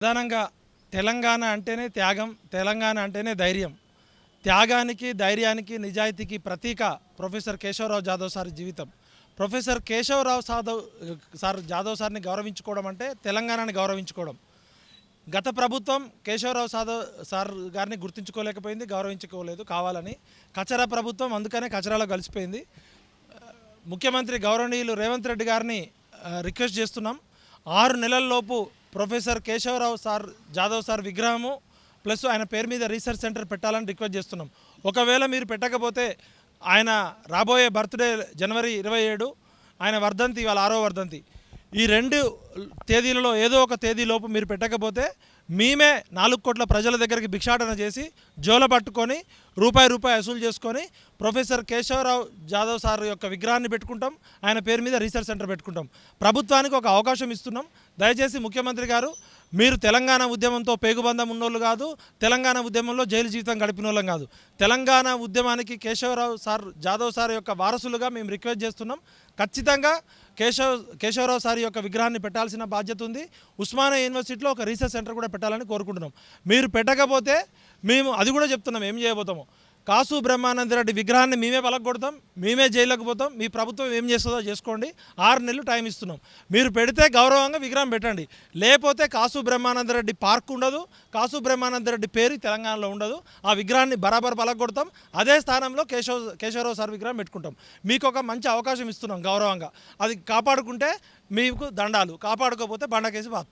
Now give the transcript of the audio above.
ప్రధానంగా తెలంగాణ అంటేనే త్యాగం, తెలంగాణ అంటేనే ధైర్యం. త్యాగానికి, ధైర్యానికి, నిజాయితీకి ప్రతీక ప్రొఫెసర్ కేశవరావు జాదవ్ సార్ జీవితం. ప్రొఫెసర్ కేశవరావు జాదవ్ సార్ని గౌరవించుకోవడం అంటే తెలంగాణని గౌరవించుకోవడం. గత ప్రభుత్వం కేశవరావు సార్ గారిని గుర్తించుకోలేకపోయింది, గౌరవించుకోలేదు కావాలని. కచరా ప్రభుత్వం అందుకనే కచరాలో కలిసిపోయింది. ముఖ్యమంత్రి గౌరవనీయులు రేవంత్ రెడ్డి గారిని రిక్వెస్ట్ చేస్తున్నాం, 6 నెలల్లోపు ప్రొఫెసర్ కేశవరావు జాదవ్ సార్ విగ్రహము ప్లస్ ఆయన పేరు మీద రీసెర్చ్ సెంటర్ పెట్టాలని రిక్వెస్ట్ చేస్తున్నాం. ఒకవేళ మీరు పెట్టకపోతే ఆయన రాబోయే బర్త్డే జనవరి 27, ఆయన వర్ధంతి ఇవాళ 6వ వర్ధంతి. ఈ 2 తేదీలలో ఏదో ఒక తేదీలోపు మీరు పెట్టకపోతే మేమే 4 కోట్ల ప్రజల దగ్గరికి భిక్షాటన చేసి జోల పట్టుకొని రూపాయి వసూలు చేసుకొని ప్రొఫెసర్ కేశవరావు జాదవ్ సార్ యొక్క విగ్రహాన్ని పెట్టుకుంటాం, ఆయన పేరు మీద రీసెర్చ్ సెంటర్ పెట్టుకుంటాం. ప్రభుత్వానికి ఒక అవకాశం ఇస్తున్నాం. దయచేసి ముఖ్యమంత్రి గారు, మీరు తెలంగాణ ఉద్యమంతో పేగుబంధం ఉన్నోళ్ళు కాదు, తెలంగాణ ఉద్యమంలో జైలు జీవితం గడిపిన వాళ్ళం కాదు. తెలంగాణ ఉద్యమానికి జాదవ్ సార్ యొక్క వారసులుగా మేము రిక్వెస్ట్ చేస్తున్నాం. ఖచ్చితంగా కేశవరావు సార్ యొక్క విగ్రహాన్ని పెట్టాల్సిన బాధ్యత ఉంది. ఉస్మానియా యూనివర్సిటీలో ఒక రీసెర్చ్ సెంటర్ కూడా పెట్టాలని కోరుకుంటున్నాం. మీరు పెట్టకపోతే మేము అది కూడా చెప్తున్నాం ఏం చేయబోతామో. కాసు బ్రహ్మానంద రెడ్డి విగ్రహాన్ని మేమే పలగొడతాం, మేమే జైలుకు పోతాం. మీ ప్రభుత్వం ఏం చేస్తుందో చేసుకోండి, 6 నెలలు టైం ఇస్తున్నాం. మీరు పెడితే గౌరవంగా విగ్రహం పెట్టండి, లేకపోతే కాసు బ్రహ్మానంద రెడ్డి పార్క్ ఉండదు, కాసు బ్రహ్మానంద రెడ్డి పేరు తెలంగాణలో ఉండదు. ఆ విగ్రహాన్ని బరాబర్ పలగొడతాం, అదే స్థానంలో కేశవరావు సార్ విగ్రహం పెట్టుకుంటాం. మీకు ఒక మంచి అవకాశం ఇస్తున్నాం గౌరవంగా. అది కాపాడుకుంటే మీకు దండాలు, కాపాడుకోకపోతే బండకేసి బాస్తాం.